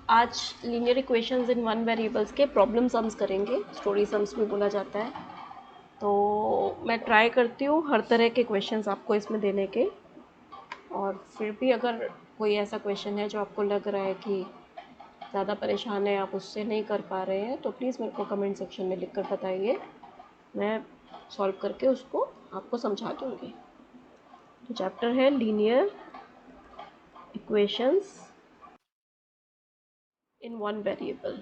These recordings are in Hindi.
आज linear equations in one variables के प्रॉब्लम सम्स करेंगे, स्टोरी सम्स भी बोला जाता है। तो मैं ट्राई करती हूँ हर तरह के क्वेश्चंस आपको इसमें देने के, और फिर भी अगर कोई ऐसा क्वेश्चन है जो आपको लग रहा है कि ज़्यादा परेशान है, आप उससे नहीं कर पा रहे हैं, तो प्लीज़ मेरे को कमेंट सेक्शन में लिख कर बताइए, मैं सॉल्व करके उसको आपको समझा दूँगी। तो चैप्टर है linear equations in one variable.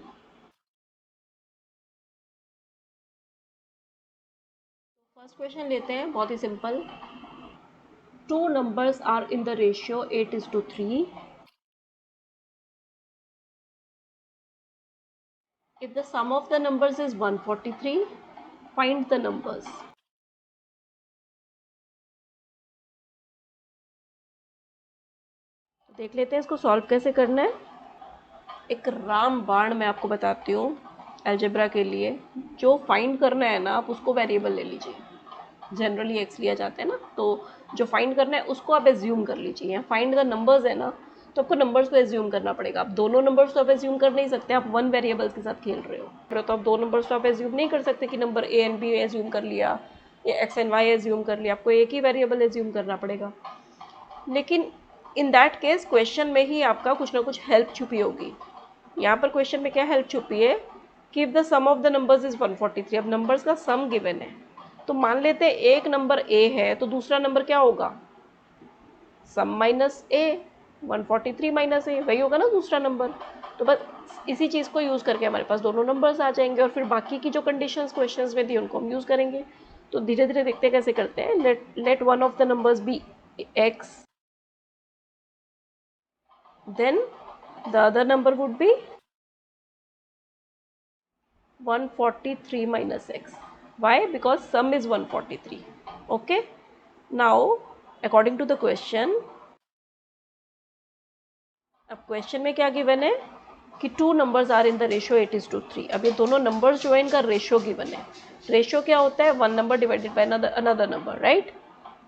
First question लेते हैं, बहुत ही simple. Two numbers are in the ratio 8:3. If the sum of the numbers is 143, find the numbers. देख लेते हैं इसको सॉल्व कैसे करना है। एक रामबाण मैं आपको बताती हूँ अलजेब्रा के लिए। जो फाइंड करना है ना, आप उसको वेरिएबल ले लीजिए। जनरली एक्स लिया जाता है ना, तो जो फाइंड करना है उसको आप एज्यूम कर लीजिए। फाइंड द नंबर्स है ना, तो आपको नंबर्स को एज्यूम करना पड़ेगा। आप दोनों नंबर्स तो आप एज्यूम कर नहीं सकते, आप वन वेरिएबल्स के साथ खेल रहे हो, तो आप दो नंबर्स तो आप एज्यूम नहीं कर सकते कि number A and B assume कर लिया या एक्स एंड वाई एज्यूम कर लिया। आपको एक ही वेरिएबल एज्यूम करना पड़ेगा। लेकिन इन दैट केस क्वेश्चन में ही आपका कुछ ना कुछ हेल्प छुपी होगी। यहाँ पर क्वेश्चन में क्या हेल्प छुपी है कि if the sum of the numbers is 143। अब नंबर्स का सम गिवन है, तो मान लेते हैं एक नंबर ए है, तो दूसरा नंबर क्या होगा? सम माइनस ए, 143 माइनस ए, वही होगा ना दूसरा नंबर। तो बस इसी चीज़ को यूज़ करके हमारे पास दोनों नंबर्स आ जाएंगे, और फिर बाकी की जो कंडीशंस क्वेश्चंस में थी उनको हम यूज़ करेंगे। तो धीरे धीरे देखते कैसे करते हैं। Let one of the numbers be x, then the other number would be 143 minus x. Why? Because sum is 143. Okay, now according to the question, अब क्वेश्चन में क्या गिवन है कि two numbers are in the ratio 8:3। अब ये दोनों नंबर्स जो है इनका रेशियो गिवन है। रेशियो क्या होता है? One number divided by another number, right.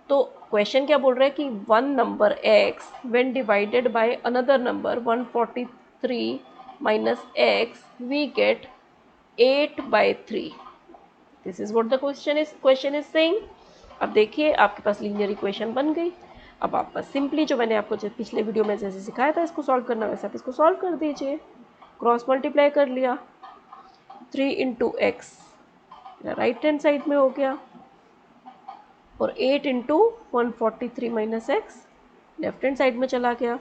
तो क्वेश्चन क्या बोल रहा है कि one number x when divided by another number 143 minus x we get 8/3। This is what the question is saying. अब देखिए आपके पास लीनियर इक्वेशन बन गई। अब आप बस सिंपली जो मैंने आपको पिछले वीडियो में जैसे सिखाया था इसको सॉल्व करना, वैसे आप इसको सॉल्व कर दीजिए। क्रॉस मल्टीप्लाई कर लिया, 3 into x right hand side में हो गया, और 8 into 143 minus x left hand side में चला गया।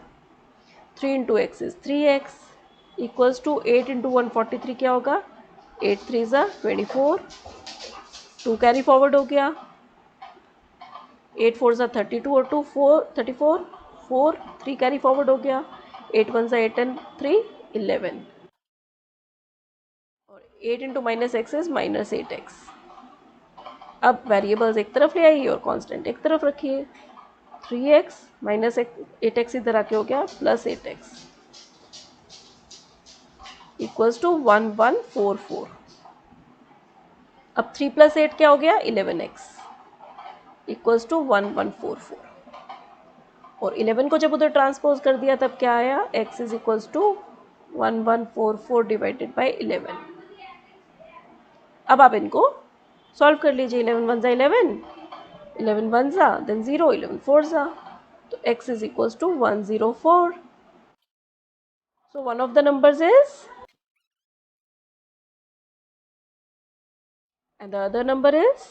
3 into x is 3x equals to 8 into 143 क्या होगा? 8 3 ज़ा 24, 2 कैरी फॉरवर्ड हो गया, 8 4 ज़ा 32 और 2 4 34, 4 3 कैरी फॉरवर्ड हो गया, 8 1 ज़ा 8 एंड 3 11, और 8 into minus x is minus 8x। अब वेरिएबल्स एक तरफ ले आइए और कांस्टेंट एक तरफ रखिए। 3x माइनस 8x इधर आके हो गया प्लस 8x इक्वल्स टू 1144। अब 3 प्लस 8 क्या हो गया? 11x इक्वल्स टू 1144, और 11 को जब उधर ट्रांसपोज कर दिया तब क्या आया? x is equals to 1144 divided by 11। अब आप इनको सॉल्व कर लीजिए। 11 1 ज़ा 11, 11 1 ज़ा देन 0, 11 4 ज़ा, तो x is equals to 104. So one of the numbers is, and the other number is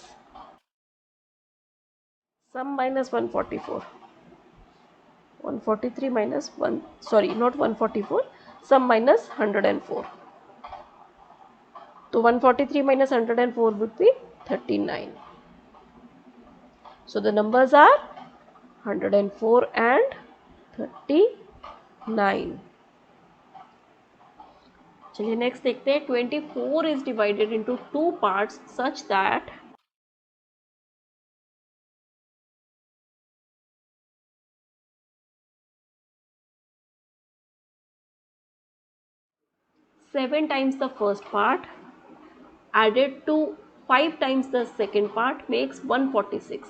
sum minus 144. 143 minus 1, sorry, not 144, sum minus 104. So 143 minus 104 would be 39. So the numbers are 104 and 39. चलिए नेक्स्ट देखते हैं। 24 is divided into two parts such that 7 times the first part added to 5 times the second part makes 146.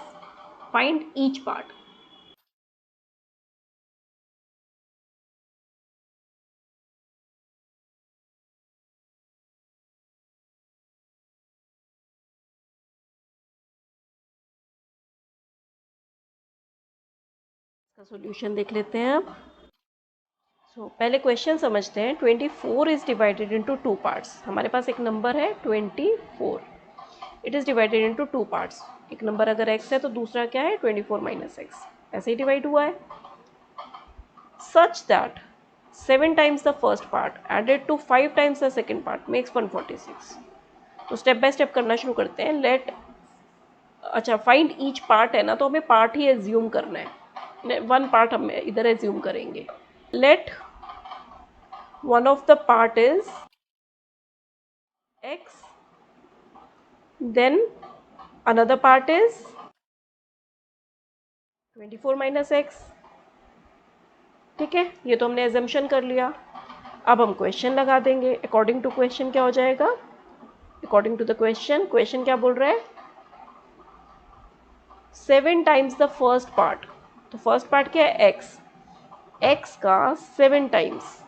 Find each part. इसका सॉल्यूशन देख लेते हैं अब। पहले क्वेश्चन समझते हैं। 24 is divided into two parts. हमारे पास एक नंबर है 24, it is divided into two parts. एक नंबर अगर x है तो दूसरा क्या है 24 माइनस एक्स, ऐसे ही डिवाइड हुआ है। Such that 7 times the first part added to 5 times the second part makes 146। तो स्टेप बाय स्टेप करना शुरू करते हैं। अच्छा, फाइंड ईच पार्ट है ना, तो हमें पार्ट ही एज्यूम करना है। वन पार्ट हम इधर एज्यूम करेंगे। Late one of the part is x, then another part is 24 minus x. ठीक है, ये तो हमने एजम्पशन कर लिया। अब हम क्वेश्चन लगा देंगे। अकॉर्डिंग टू क्वेश्चन क्या हो जाएगा? According to the question, question क्या बोल रहा है? 7 टाइम्स द फर्स्ट पार्ट। तो फर्स्ट पार्ट क्या है? x। x का 7 टाइम्स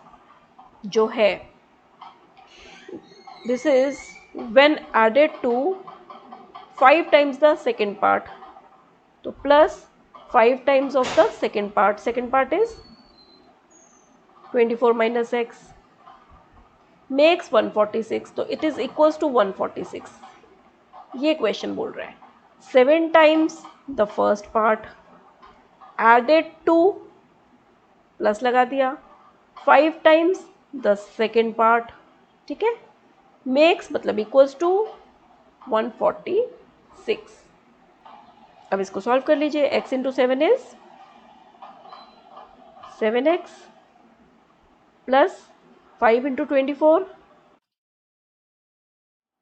जो है, this is when added to 5 times the second part, तो plus 5 times of the second part. Second part is 24 minus x makes 146। तो इट इज इक्वल्स टू 146। ये क्वेश्चन बोल रहा है 7 times the first part added to, plus लगा दिया, 5 टाइम्स द सेकेंड पार्ट। ठीक है, मेक्स मतलब इक्वल्स टू 146। अब इसको सॉल्व कर लीजिए। x into 7 is 7x plus 5 into 24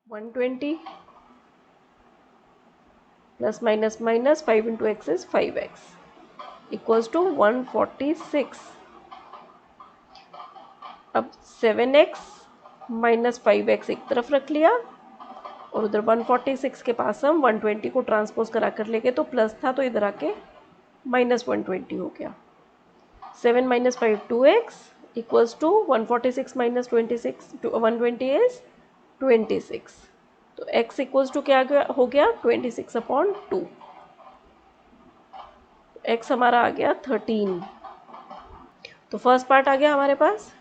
120 plus minus minus 5 into x is 5x equals to 146। अब 7x माइनस 5x एक तरफ रख लिया और उधर 146 के पास हम 120 को ट्रांसपोज करा कर लेंगे, तो प्लस था तो इधर आके माइनस 120 हो गया। 7 minus 5 2x equals to 146 minus 26 120 is 26। तो x इक्वल्स टू क्या हो गया 26/2। x हमारा आ गया 13। तो फर्स्ट पार्ट आ गया हमारे पास,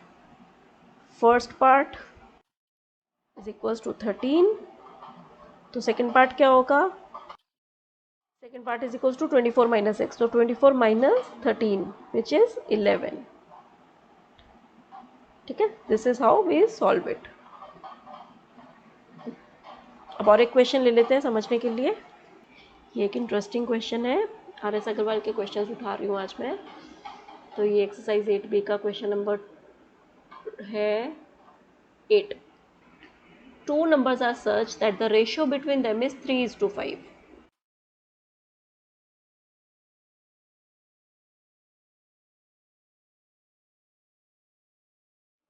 first part is equals to 13। तो सेकेंड पार्ट क्या होगा? Second part is equals to 24 minus x. तो 24 माइनस 13 विच इज 11। ठीक है, this is how we solve it. अब और एक क्वेश्चन ले लेते हैं समझने के लिए। ये एक इंटरेस्टिंग क्वेश्चन है, RS अग्रवाल के क्वेश्चंस उठा रही हूँ आज मैं। तो ये एक्सरसाइज 8B का क्वेश्चन नंबर है 8। Two numbers are such that the ratio between them is 3:5.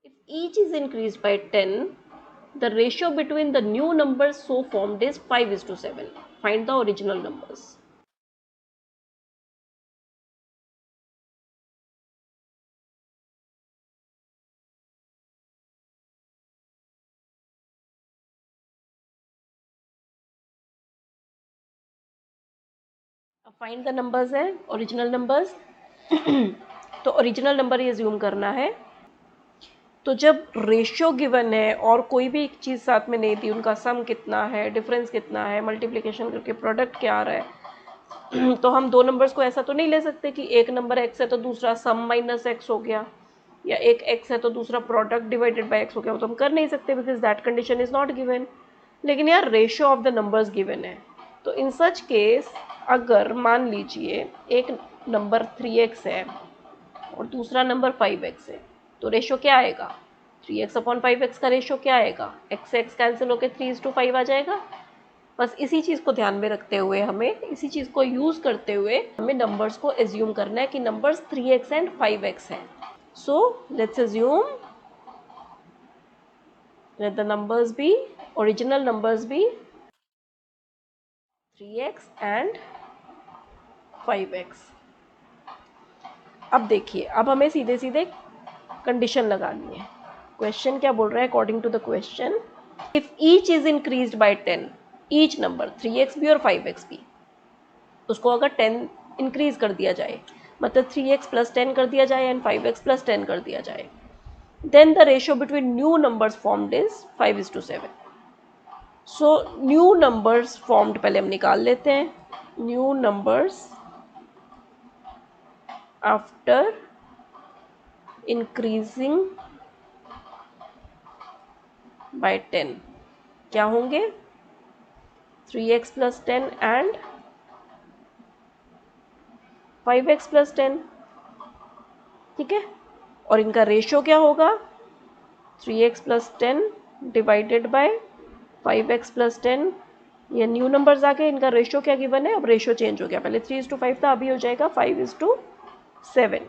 If each is increased by 10, the ratio between the new numbers so formed is 5:7. Find the original numbers. अब फाइंड द नंबर्स है, ओरिजिनल नंबर्स। तो ओरिजिनल नंबर ही एज्यूम करना है। तो जब रेशियो गिवन है और कोई भी एक चीज़ साथ में नहीं दी, उनका सम कितना है, डिफरेंस कितना है, मल्टीप्लिकेशन करके प्रोडक्ट क्या आ रहा है, तो हम दो नंबर्स को ऐसा तो नहीं ले सकते कि एक नंबर x है तो दूसरा सम माइनस एक्स हो गया, या एक x है तो दूसरा प्रोडक्ट डिवाइडेड बाय x हो गया। वो तो हम कर नहीं सकते because that condition is not given. लेकिन यार ratio of the numbers given है। तो इन सच केस अगर मान लीजिए एक नंबर 3x है और दूसरा नंबर 5x है, तो रेशियो क्या आएगा? 3x/5x का रेशियो क्या आएगा? x से x कैंसिल होकर 3:5 आ जाएगा। बस इसी चीज़ को ध्यान में रखते हुए हमें, इसी चीज़ को यूज़ करते हुए हमें नंबर्स को एज्यूम करना है कि नंबर्स 3x एंड 5x हैं। So let's assume let the numbers be, original numbers be 3x and 5x। अब देखिए, अब हमें सीधे सीधे कंडीशन लगानी है। क्वेश्चन क्या बोल रहा है? According to the question, if each is increased by 10, each number 3x भी और 5x भी, उसको अगर 10 इंक्रीज कर दिया जाए, मतलब 3x प्लस 10 कर दिया जाए एंड 5x प्लस 10 कर दिया जाए, then the ratio between new numbers formed is 5:7. So new numbers formed पहले हम निकाल लेते हैं. New numbers after increasing by 10 क्या होंगे? 3x plus 10 and 5x plus 10. ठीक है, और इनका रेशियो क्या होगा? 3x plus 10 divided by 5x plus 10. ये न्यू नंबर्स आ गए, इनका रेशियो क्या गिवन है? अब रेशियो चेंज हो गया, पहले 3:5 था, अभी हो जाएगा 5:7.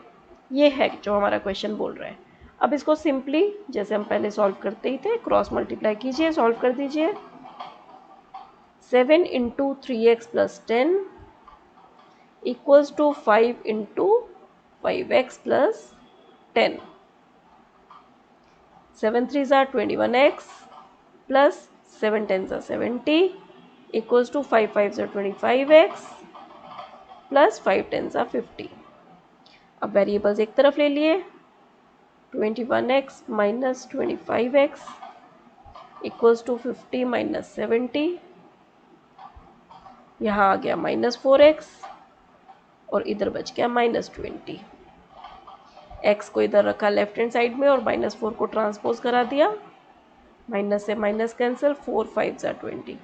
ये है जो हमारा क्वेश्चन बोल रहा है. अब इसको सिंपली जैसे हम पहले सॉल्व करते ही थे, क्रॉस मल्टीप्लाई कीजिए, सॉल्व कर दीजिए. 7 into 3x plus 10 equals to 5 into 5x plus 10. 7 3s are 21x plus 7 10s are 70 equals to 5 5s are 25x plus 5 10s are 50. अब वेरिएबल्स एक तरफ ले लिए. 21x minus 25x equals to 50 minus 70. यहाँ आ गया -4x और इधर बच गया -20. x को इधर रखा लेफ्ट हैंड साइड में और -4 को ट्रांसपोज करा दिया. माइनस से माइनस कैंसिल, 4 5s are 20.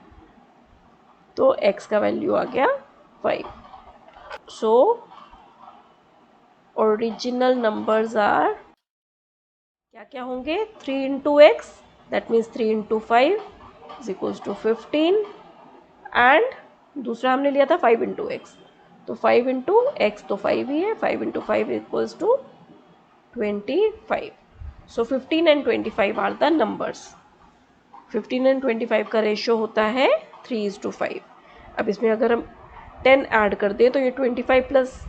तो x का वैल्यू आ गया 5. सो ओरिजिनल नंबर्स आर क्या क्या होंगे? 3 into x, that means 3 into 5 is equals to 15. And दूसरा हमने लिया था 5 into x, तो 5 into x तो 5 ही है, 5 into 5 equals to 25. So 15 and 25 are the numbers. 15 and 25 का रेशियो होता है 3:5. अब इसमें अगर हम 10 ऐड कर दें तो ये 25 प्लस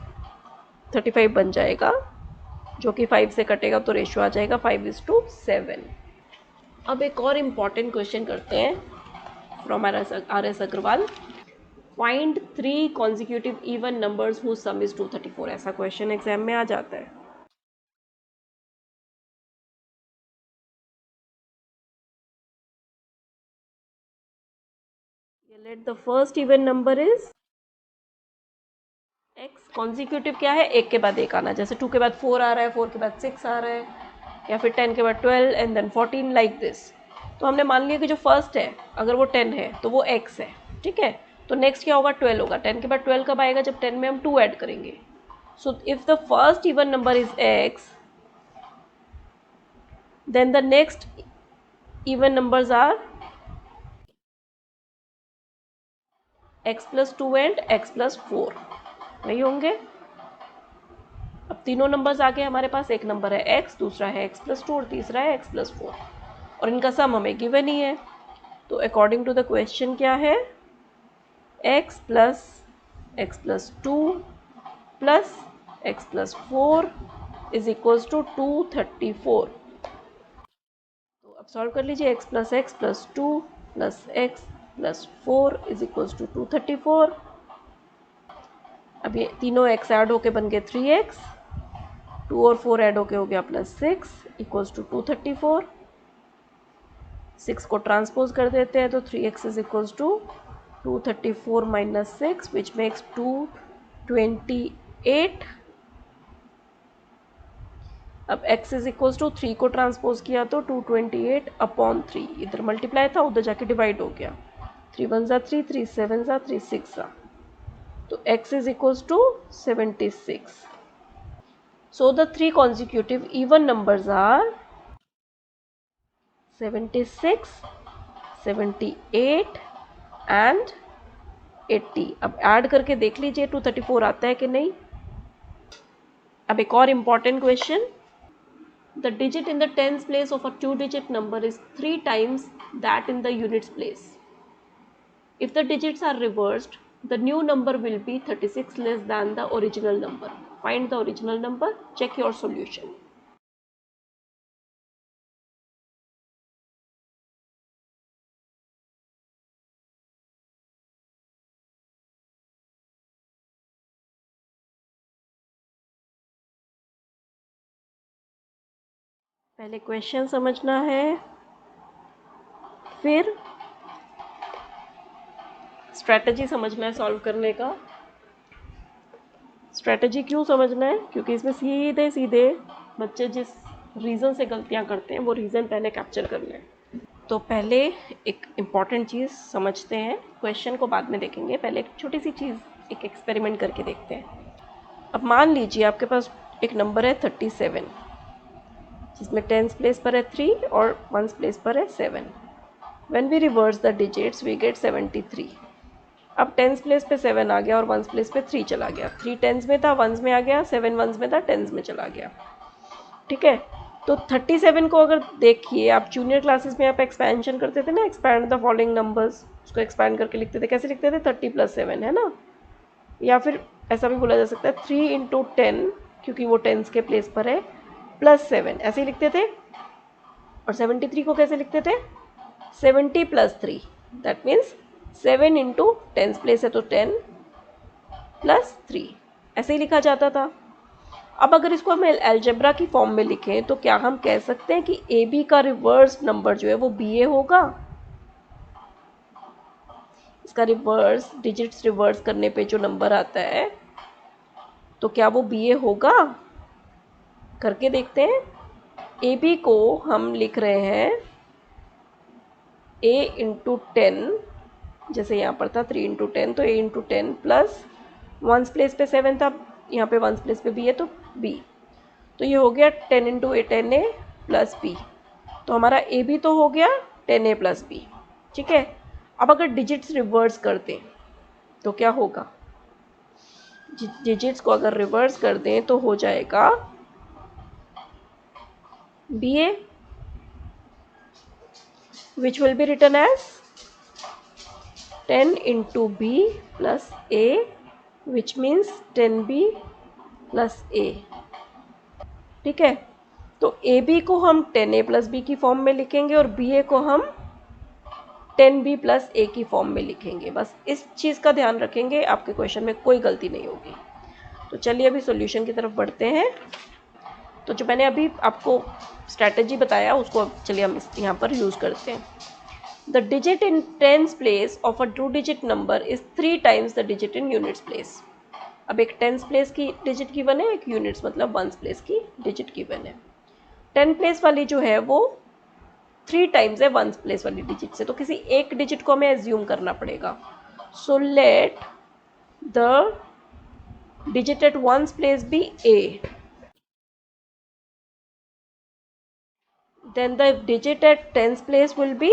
35 बन जाएगा, जो कि 5 से कटेगा तो रेशियो आ जाएगा 5:7. अब एक और इम्पॉर्टेंट क्वेश्चन करते हैं from RS Aggarwal. Find 3 consecutive even numbers whose sum is 234. ऐसा क्वेश्चन एग्जाम में आ जाता है. Let the first even number is x. Consecutive क्या है? एक के बाद एक आना, जैसे 2 के बाद 4 आ रहा है, 4 के बाद 6 आ रहा है, या फिर 10 के बाद 12 एंड देन 14 लाइक दिस. तो हमने मान लिया कि जो फर्स्ट है अगर वो 10 है तो वो x है. ठीक है, तो नेक्स्ट क्या होगा? 12 होगा. 10 के बाद 12 कब आएगा? जब 10 में हम 2 ऐड करेंगे. So if the first even number is x, then the next even numbers are x plus 2 and x plus 4. वही होंगे. अब तीनों नंबर्स आ गए हमारे पास. एक नंबर है x, दूसरा है x plus 2 और तीसरा है x plus 4, और इनका सम हमें गिवन ही है. तो अकॉर्डिंग टू द क्वेश्चन क्या है? x plus 2 plus x plus 4 is equals to 234. तो अब सॉल्व कर लीजिए. x plus 2 plus x plus 4 is equals to 234. अब ये तीनों x ऐड होके बन गए 3x, 2 और 4 ऐड होके हो गया +6 इक्वल्स टू 234. 6 को ट्रांसपोज कर देते हैं तो 3x is equals to 234 minus 6 which makes 228. अब x इज इक्वल्स टू 3 को ट्रांसपोज किया तो 228 अपॉन 3. इधर मल्टीप्लाई था, उधर जाके डिवाइड हो गया. 3 1 जा 3, 3 7 जा 3 6 जा, तो x is equals to 76. So the 3 consecutive even numbers are 76, 78 and 80. अब ऐड करके देख लीजिए 234 आता है कि नहीं. अब एक और important question. The digit in the tens place of a 2 digit number is 3 times that in the units place. If the digits are reversed, the new number will be 36 less than the original number. Find the original number. Check your solution. पहले क्वेश्चन समझना है, फिर स्ट्रैटेजी समझना है सॉल्व करने का। स्ट्रैटेजी क्यों समझना है? क्योंकि इसमें सीधे सीधे बच्चे जिस रीज़न से गलतियां करते हैं वो रीज़न पहले कैप्चर करना है। तो पहले एक इम्पॉर्टेंट चीज़ समझते हैं, क्वेश्चन को बाद में देखेंगे। पहले एक छोटी सी चीज़, एक एक्सपेरिमेंट करके देखते हैं। अब मान लीजिए आपके पास एक नंबर है 37, जिसमें टेंस प्लेस पर है 3 और वंस प्लेस पर है 7। When we reverse the digits we get 73। अब टेंस प्लेस पे 7 आ गया और वंस प्लेस पे 3 चला गया। 3 टेंस में था, वंस में आ गया, 7 वंस में था, टेंस में चला गया। ठीक है, तो 37 को अगर देखिए आप जूनियर क्लासेस में आप एक्सपेंशन करते थे ना, एक्सपैंड द फॉलोइंग नंबर्स, उसको एक्सपैंड करके लिखते थे। कैसे लिखते थे? 30 + 7 है ना, या फिर ऐसा भी बोला जा सकता है 3 × 10, क्योंकि वो टेंस के प्लेस पर है, +7, ऐसे ही लिखते थे। और 73 को कैसे लिखते थे? 70 + 3, दैट मीन्स 7 × टेंस प्लेस है तो 10 + 3, ऐसे ही लिखा जाता था। अब अगर इसको हम अलजेब्रा की फॉर्म में लिखें तो क्या हम कह सकते हैं कि ए बी का रिवर्स नंबर जो है वो बी ए होगा? इसका रिवर्स, डिजिट्स रिवर्स करने पे जो नंबर आता है तो क्या वो बी ए होगा? करके देखते हैं। ए बी को हम लिख रहे हैं a × 10, जैसे यहाँ पर था 3 × 10, तो a × 10 प्लस वंस प्लेस पे 7 था, यहाँ पे वंस प्लेस पे b है तो b, तो ये हो गया 10 × a 10a प्लस b। तो हमारा ए बी तो हो गया 10a + b। ठीक है, अब अगर डिजिट्स रिवर्स कर दें तो क्या होगा? डिजिट्स को अगर रिवर्स कर दें तो हो जाएगा b a, which will be written as 10 × b + a, which means 10b + a। ठीक है, तो ए बी को हम 10a + b की फॉर्म में लिखेंगे और बी ए को हम 10b + a की फॉर्म में लिखेंगे। बस इस चीज़ का ध्यान रखेंगे, आपके क्वेश्चन में कोई गलती नहीं होगी। तो चलिए अभी सॉल्यूशन की तरफ बढ़ते हैं। तो जो मैंने अभी आपको स्ट्रैटेजी बताया उसको चलिए हम यहाँ पर यूज़ करते हैं। The digit in tens place of a 2 digit number is 3 times the digit in units place. अब एक टेंस प्लेस की डिजिट गिवन है, एक यूनिट्स मतलब वंस प्लेस की डिजिट गिवन है। 10 प्लेस वाली जो है वो 3 टाइम्स है वंस प्लेस वाली डिजिट से, तो किसी एक डिजिट को हमें एज्यूम करना पड़ेगा। So let the digit at ones place be a, then the digit at tens place will be,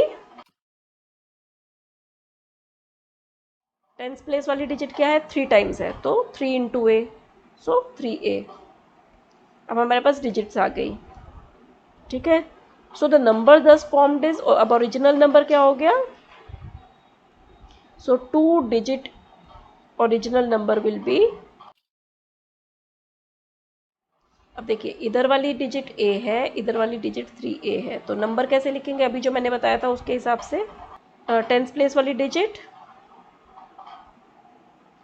tens place वाली डिजिट क्या है? 3 टाइम्स है तो 3 × a, सो 3a। अब हमारे पास डिजिट्स आ गई। ठीक है, सो द नंबर दस फॉर्म्ड इज, अब ओरिजिनल नंबर क्या हो गया? सो 2 digit original number will B, अब देखिए इधर वाली डिजिट a है, इधर वाली डिजिट 3a है, तो नंबर कैसे लिखेंगे? अभी जो मैंने बताया था उसके हिसाब से, टेंस प्लेस वाली digit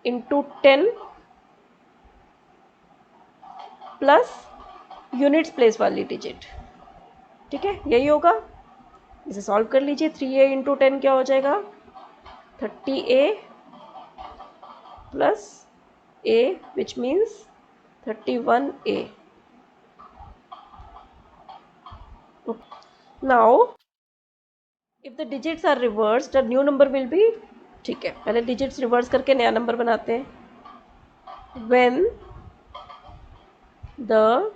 into 10 plus units place वाली डिजिट। ठीक है, यही होगा। इसे सॉल्व कर लीजिए। 3a × 10 क्या हो जाएगा? 30a plus a, which means 31a। Now if the digits are reverse the new number will be, ठीक है पहले डिजिट्स रिवर्स करके नया नंबर बनाते हैं। When the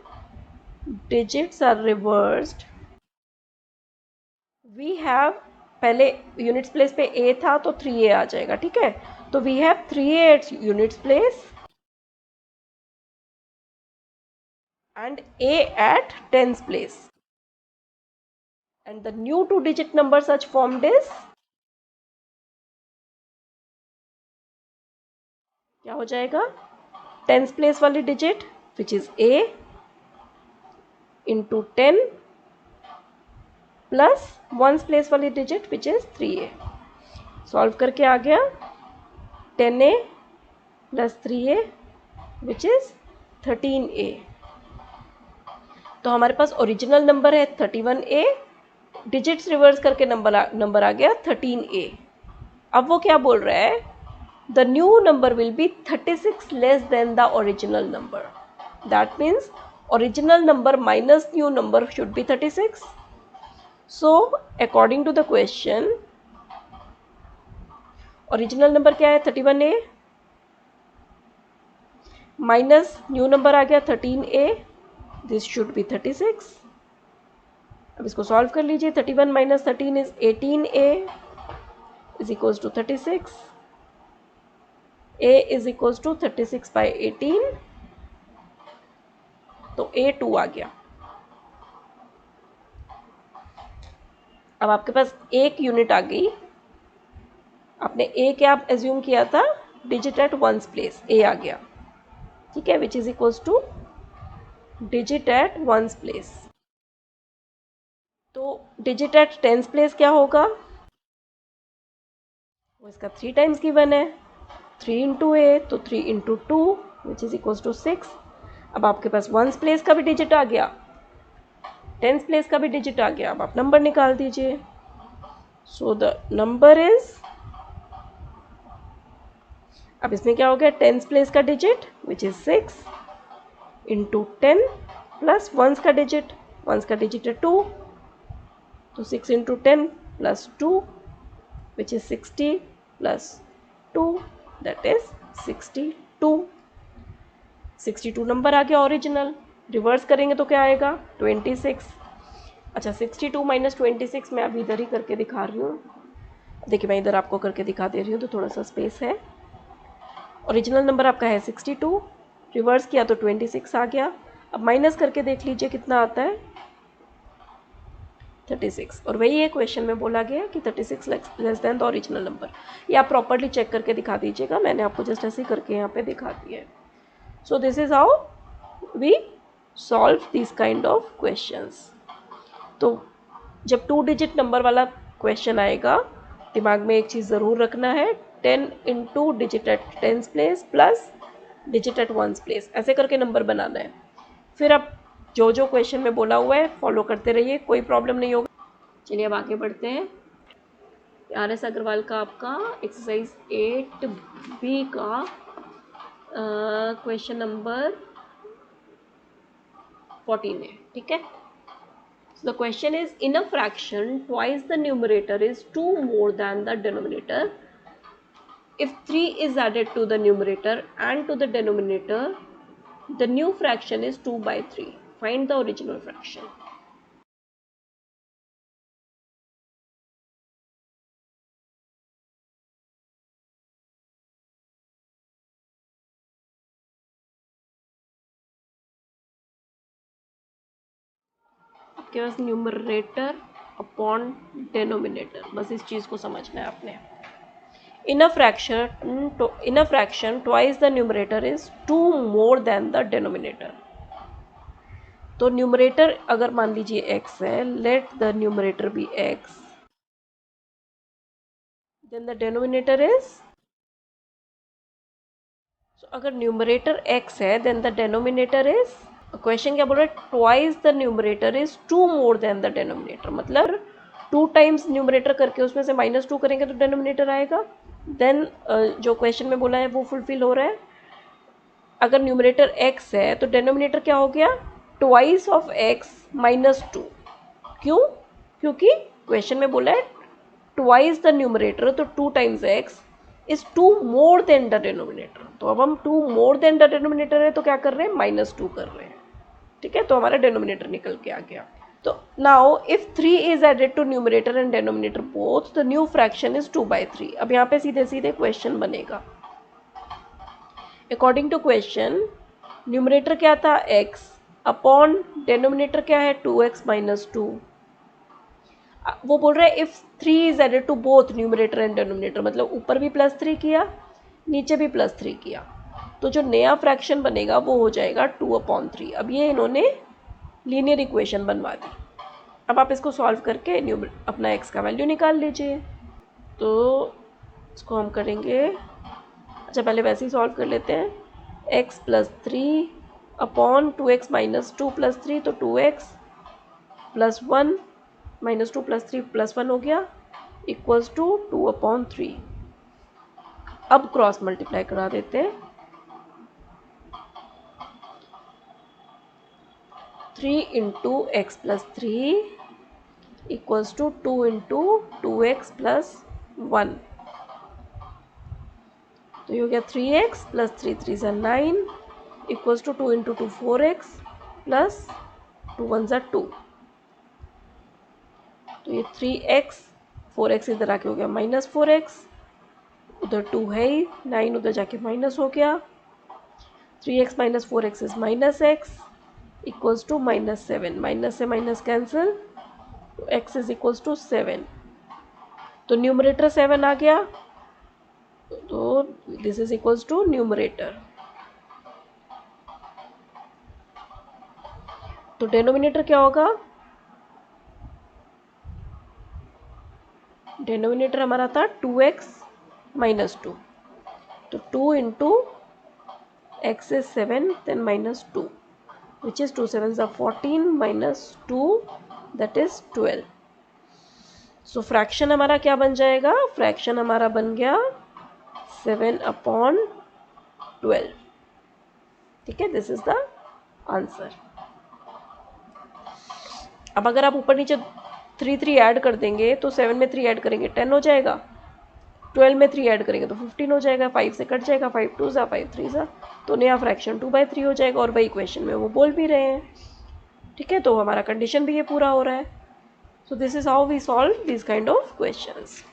digits are reversed we have, पहले यूनिट्स प्लेस पे a था तो 3a आ जाएगा। ठीक है, तो we have 3a at units place and a at tens place, and the new 2 digit number such formed is, क्या हो जाएगा? टेंस प्लेस वाली digit which is a into 10 plus ones place वाली digit which is 3a। Solve करके आ गया 10a plus 3a which is 13a। तो हमारे पास ओरिजिनल नंबर है 31A, डिजिट्स रिवर्स करके नंबर आ गया 13A। अब वो क्या बोल रहा है, the new number will be 36 less than the original number. That means original number minus new number should be 36। So according to the question original number क्या है 31A, माइनस न्यू नंबर आ गया 13A, दिस शुड बी 36। अब इसको सॉल्व कर लीजिए, 31 minus 13 is 18A is equals to 36। A is equals to 36 by 18, तो A 2 आ गया। अब आपके पास एक यूनिट आ गई, आपने A क्या एज्यूम किया था, digit at ones place, A आ गया, ठीक है, which is equals to digit at ones place. तो डिजिट एट टेंस प्लेस क्या होगा, वो इसका 3 टाइम्स गिवन है, 3 इंटू ए तो 3 into 2 which is equals to 6। अब आपके पास वंस प्लेस का भी डिजिट आ गया, टेंस प्लेस का भी डिजिट आ गया, अब आप नंबर निकाल दीजिए। सो द नंबर इज, अब इसमें क्या हो गया, टेंस प्लेस का digit which is 6 into 10 plus ones का डिजिट, वंस का डिजिट है 2, तो 6 into 10 plus 2 which is 60 plus 2 that is 62। 62 number आ गया ओरिजिनल। रिवर्स करेंगे तो क्या आएगा 26। अच्छा 62 माइनस 26 मैं अभी इधर ही करके दिखा रही हूँ, देखिए मैं इधर आपको करके दिखा दे रही हूँ तो थोड़ा सा स्पेस है। ओरिजिनल नंबर आपका है 62, रिवर्स किया तो 26 आ गया। अब माइनस करके देख लीजिए कितना आता है 36, और वही है क्वेश्चन में बोला गया कि 36 less than the original number. ये आप प्रॉपर्ली चेक करके दिखा दीजिएगा, मैंने आपको जस्ट ऐसे करके यहाँ पे दिखा दिया है। So this is how we solve this kind of questions. तो जब 2 डिजिट नंबर वाला क्वेश्चन आएगा, दिमाग में एक चीज़ ज़रूर रखना है, 10 into digit at tens place plus digit at ones place, ऐसे करके नंबर बनाना है। फिर आप जो जो क्वेश्चन में बोला हुआ है फॉलो करते रहिए, कोई प्रॉब्लम नहीं होगा। चलिए अब आगे बढ़ते हैं। RS अग्रवाल का आपका एक्सरसाइज 8B का क्वेश्चन नंबर 14 है, ठीक है। So the question is, in a fraction twice the numerator is 2 more than the denominator. If 3 is added to the numerator and to the denominator, the new fraction is 2 by 3. Find the original fraction. आपके पास न्यूमरेटर अपॉन डेनोमिनेटर, बस इस चीज़ को समझना है आपने। In a fraction twice the numerator is 2 more than the denominator. तो न्यूमरेटर अगर मान लीजिए x है, let the numerator be x, then the denominator is, so अगर न्यूमरेटर x है then the denominator is, question क्या बोल रहा है, twice the numerator is 2 more than the denominator, मतलब 2 टाइम्स न्यूमरेटर करके उसमें से -2 करेंगे तो डेनोमिनेटर आएगा। देन जो क्वेश्चन में बोला है वो फुलफिल हो रहा है। अगर न्यूमरेटर x है तो डेनोमिनेटर क्या हो गया, ट्वाइस ऑफ x -2। क्यों, क्योंकि क्वेश्चन में बोला है ट्वाइस द न्यूमरेटर, तो 2 times x is 2 more than the denominator. तो अब हम 2 मोर देन द डेनोमिनेटर है तो क्या कर रहे हैं, -2 कर रहे हैं, ठीक है। तो हमारा डेनोमिनेटर निकल के आ गया। तो now if 3 is added to numerator and denominator both, the new fraction is 2 by 3। अब यहाँ पे सीधे सीधे क्वेश्चन बनेगा। अकॉर्डिंग टू क्वेश्चन न्यूमरेटर क्या था x अपॉन डेनोमिनेटर क्या है 2x - 2। वो बोल रहा है if 3 is added to both numerator and denominator, मतलब ऊपर भी +3 किया नीचे भी +3 किया, तो जो नया फ्रैक्शन बनेगा वो हो जाएगा 2/3। अब ये इन्होंने लीनियर इक्वेशन बनवा दी। अब आप इसको सॉल्व करके अपना x का वैल्यू निकाल लीजिए। तो इसको हम करेंगे, अच्छा पहले वैसे ही सॉल्व कर लेते हैं, x + 3 upon 2x minus 2 plus 3, तो 2x plus 1 minus 2 plus 3 plus 1 हो गया इक्वल्स टू 2/3। अब क्रॉस मल्टीप्लाई करा देते हैं। 3 into x plus 3 equals to 2 into 2x plus 1, तो ये हो गया 3x प्लस 3 3 ज़ा 9 equals to 2 into 2 4x plus 2 1 ज़ा 2, तो ये 3x 4x इधर आके हो गया माइनस 4x, उधर 2 है ही, 9 उधर जाके माइनस हो गया, 3x minus 4x is minus x equals to minus 7, minus से माइनस कैंसिल, तो x इज इक्वल्स टू 7, तो न्यूमरेटर 7 आ गया, तो this is equals to numerator. तो डेनोमिनेटर क्या होगा, डेनोमिनेटर हमारा था 2x माइनस 2, तो 2 into x is 7 then minus 2 which is 2 7 ज़ा 14 minus 2 that is 12। So fraction हमारा क्या बन जाएगा, फ्रैक्शन हमारा बन गया 7/12। ठीक है, दिस इज द आंसर। अब अगर आप ऊपर नीचे 3 3 ऐड कर देंगे तो 7 में 3 ऐड करेंगे 10 हो जाएगा, 12 में 3 ऐड करेंगे तो 15 हो जाएगा, 5 से कट जाएगा, 5 2 ज़ा 5 3 ज़ा, तो नया फ्रैक्शन 2/3 हो जाएगा, और वही इक्वेशन में वो बोल भी रहे हैं। ठीक है, तो हमारा कंडीशन भी ये पूरा हो रहा है। So this is how we solve this kind of questions.